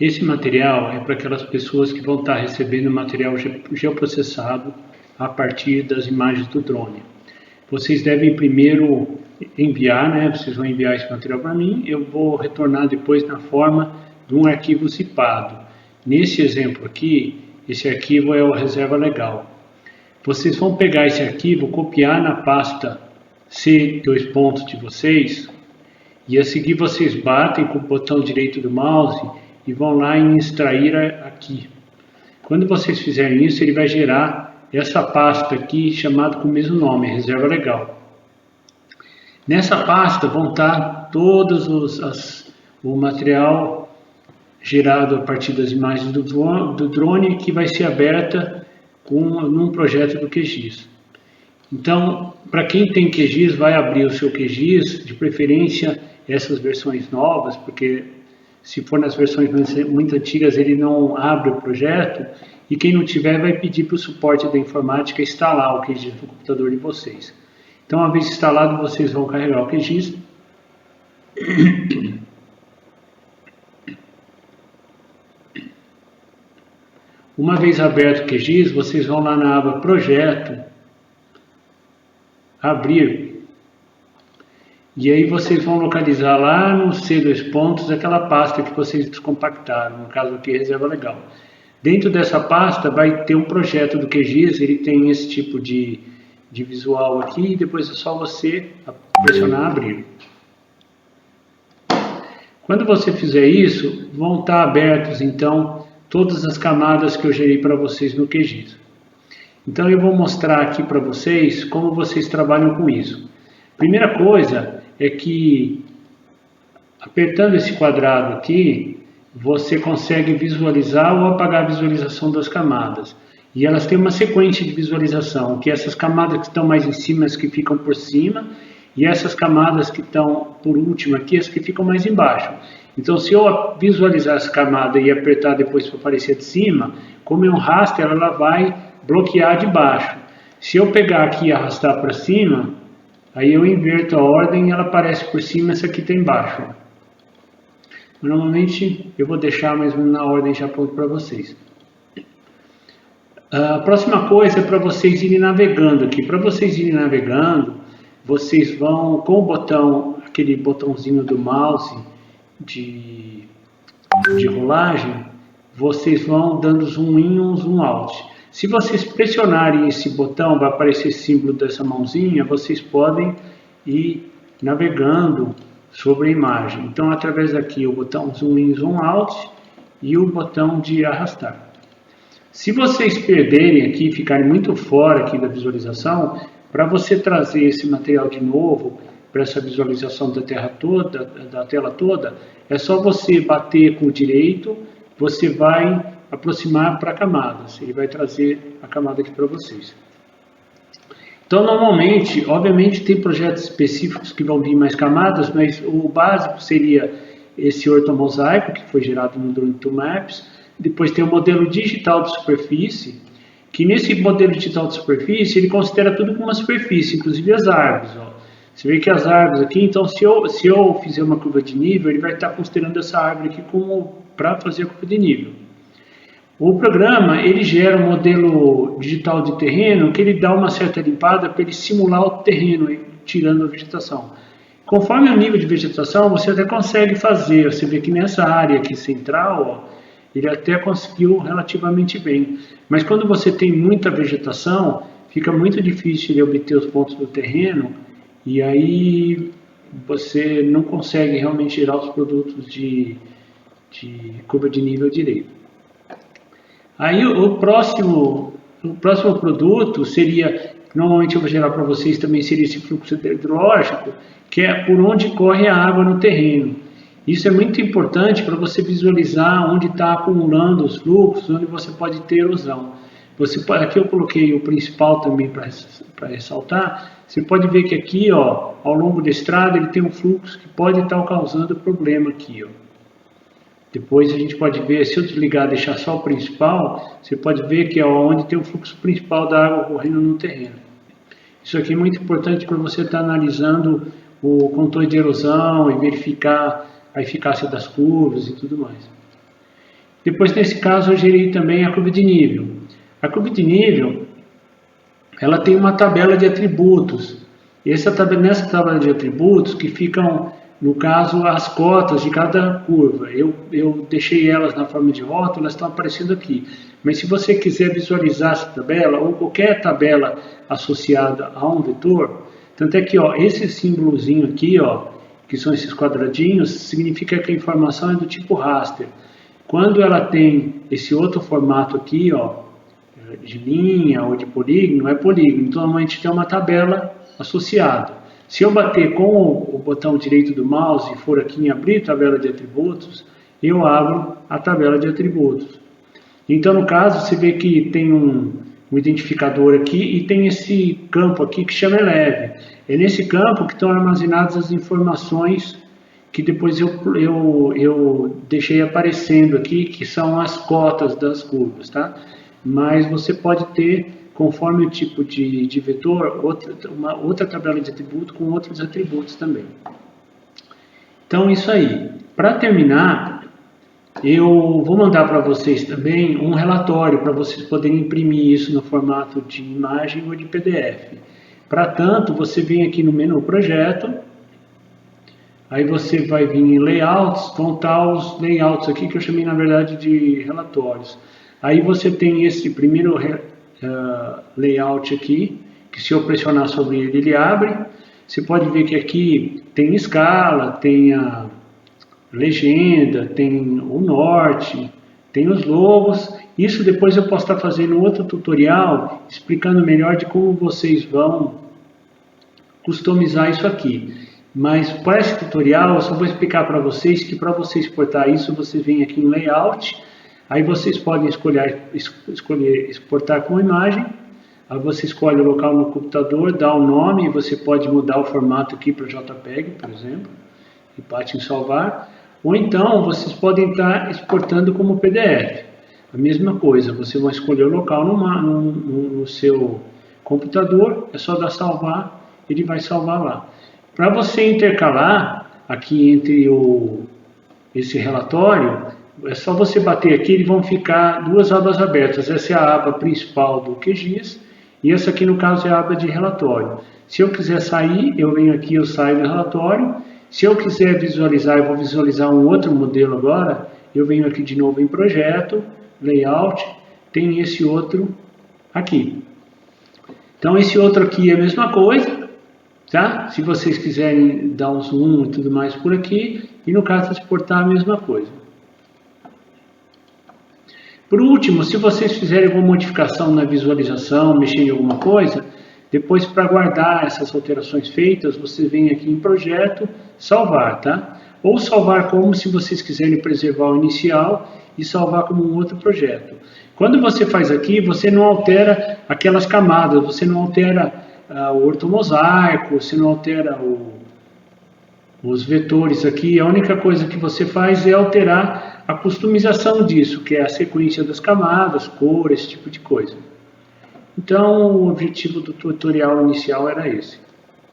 Esse material é para aquelas pessoas que vão estar recebendo material geoprocessado a partir das imagens do drone. Vocês devem primeiro enviar, né? Vocês vão enviar esse material para mim, eu vou retornar depois na forma de um arquivo zipado. Nesse exemplo aqui, esse arquivo é o reserva legal. Vocês vão pegar esse arquivo, copiar na pasta C de vocês, e a seguir vocês batem com o botão direito do mouse e vão lá em extrair aqui. Quando vocês fizerem isso, ele vai gerar essa pasta aqui chamada com o mesmo nome, reserva legal. Nessa pasta vão estar todos o material gerado a partir das imagens do drone que vai ser aberta num projeto do QGIS. Então, para quem tem QGIS, vai abrir o seu QGIS, de preferência essas versões novas, porque se for nas versões muito antigas ele não abre o projeto, e quem não tiver vai pedir para o suporte da informática instalar o QGIS no computador de vocês. Então, uma vez instalado, vocês vão carregar o QGIS. Uma vez aberto o QGIS, vocês vão lá na aba Projeto, Abrir, e aí vocês vão localizar lá no C aquela pasta que vocês descompactaram, no caso aqui Reserva Legal. Dentro dessa pasta vai ter um projeto do QGIS, ele tem esse tipo de visual aqui, e depois é só você pressionar Abrir. Quando você fizer isso, vão estar abertos então todas as camadas que eu gerei para vocês no QGIS. Então eu vou mostrar aqui para vocês como vocês trabalham com isso. Primeira coisa é que apertando esse quadrado aqui, você consegue visualizar ou apagar a visualização das camadas. E elas têm uma sequência de visualização, que essas camadas que estão mais em cima, as que ficam por cima, e essas camadas que estão por último aqui, as que ficam mais embaixo. Então, se eu visualizar essa camada e apertar depois para aparecer de cima, como é um raster, ela vai bloquear de baixo. Se eu pegar aqui e arrastar para cima, aí eu inverto a ordem e ela aparece por cima, essa aqui está embaixo. Normalmente eu vou deixar mais ou menos na ordem já pronto para vocês. A próxima coisa é para vocês irem navegando aqui. Para vocês irem navegando, vocês vão com o botão, aquele botãozinho do mouse de rolagem, vocês vão dando zoom in ou zoom out. Se vocês pressionarem esse botão, vai aparecer esse símbolo dessa mãozinha, vocês podem ir navegando sobre a imagem. Então, através daqui, o botão zoom in, zoom out e o botão de arrastar. Se vocês perderem aqui, ficarem muito fora aqui da visualização, para você trazer esse material de novo para essa visualização da tela toda, é só você bater com o direito, você vai aproximar para camadas, ele vai trazer a camada aqui para vocês. Então, normalmente, obviamente tem projetos específicos que vão vir mais camadas, mas o básico seria esse ortomosaico, que foi gerado no Drone 2 Maps. Depois tem o modelo digital de superfície, que nesse modelo digital de superfície, ele considera tudo como uma superfície, inclusive as árvores. Ó. Você vê que as árvores aqui, então se eu fizer uma curva de nível, ele vai estar considerando essa árvore aqui como para fazer a curva de nível. O programa, ele gera um modelo digital de terreno que ele dá uma certa limpada para ele simular o terreno, tirando a vegetação. Conforme o nível de vegetação, você até consegue fazer, você vê que nessa área aqui central, ó, ele até conseguiu relativamente bem. Mas quando você tem muita vegetação, fica muito difícil de obter os pontos do terreno, e aí você não consegue realmente gerar os produtos de curva de nível direito. Aí o próximo produto seria, normalmente eu vou gerar para vocês também, seria esse fluxo hidrológico, que é por onde corre a água no terreno. Isso é muito importante para você visualizar onde está acumulando os fluxos, onde você pode ter erosão. Aqui eu coloquei o principal também para ressaltar. Você pode ver que aqui, ó, ao longo da estrada, ele tem um fluxo que pode estar causando problema aqui. Ó. Depois a gente pode ver, se eu desligar e deixar só o principal, você pode ver que é onde tem o fluxo principal da água correndo no terreno. Isso aqui é muito importante para você estar analisando o controle de erosão e verificar a eficácia das curvas e tudo mais. Depois, nesse caso, eu gerei também a curva de nível. A curva de nível, ela tem uma tabela de atributos. Nessa tabela de atributos que ficam, no caso, as cotas de cada curva. Eu deixei elas na forma de rótulo, elas estão aparecendo aqui. Mas se você quiser visualizar essa tabela, ou qualquer tabela associada a um vetor, tanto é que ó, esse símbolozinho aqui, ó, que são esses quadradinhos, significa que a informação é do tipo raster. Quando ela tem esse outro formato aqui, ó, de linha ou de polígono, é polígono. Então, normalmente tem uma tabela associada. Se eu bater com o botão direito do mouse e for aqui em abrir tabela de atributos, eu abro a tabela de atributos. Então, no caso, você vê que tem um identificador aqui e tem esse campo aqui que chama eleve. É nesse campo que estão armazenadas as informações que depois eu deixei aparecendo aqui, que são as cotas das curvas, tá? Mas você pode ter, conforme o tipo de vetor, uma outra tabela de atributo com outros atributos também. Então, isso aí. Para terminar, eu vou mandar para vocês também um relatório para vocês poderem imprimir isso no formato de imagem ou de PDF. Para tanto, você vem aqui no menu Projeto, aí você vai vir em Layouts, vão estar os layouts aqui que eu chamei na verdade de relatórios. Aí você tem esse primeiro layout aqui, que se eu pressionar sobre ele, ele abre. Você pode ver que aqui tem escala, tem a legenda, tem o norte, tem os logos. Isso depois eu posso estar fazendo outro tutorial, explicando melhor de como vocês vão customizar isso aqui. Mas para esse tutorial eu só vou explicar para vocês que para você exportar isso, você vem aqui em Layout, aí vocês podem escolher exportar com imagem, aí você escolhe o local no computador, dá o nome, e você pode mudar o formato aqui para JPEG, por exemplo, e bate em salvar, ou então vocês podem estar exportando como PDF. A mesma coisa, você vai escolher o local no seu computador, é só dar salvar, ele vai salvar lá. Para você intercalar aqui entre esse relatório, é só você bater aqui, eles vão ficar duas abas abertas. Essa é a aba principal do QGIS e essa aqui no caso é a aba de relatório. Se eu quiser sair, eu venho aqui, eu saio do relatório. Se eu quiser visualizar, eu vou visualizar um outro modelo agora, eu venho aqui de novo em projeto, layout, tem esse outro aqui. Então esse outro aqui é a mesma coisa. Tá? Se vocês quiserem dar um zoom e tudo mais por aqui, e no caso exportar a mesma coisa. Por último, se vocês fizerem alguma modificação na visualização, mexer em alguma coisa, depois para guardar essas alterações feitas, você vem aqui em projeto, salvar, tá? Ou salvar como se vocês quiserem preservar o inicial e salvar como um outro projeto. Quando você faz aqui, você não altera aquelas camadas, você não altera o ortomosaico, você não altera os vetores aqui, a única coisa que você faz é alterar a customização disso, que é a sequência das camadas, cor, esse tipo de coisa. Então, o objetivo do tutorial inicial era esse.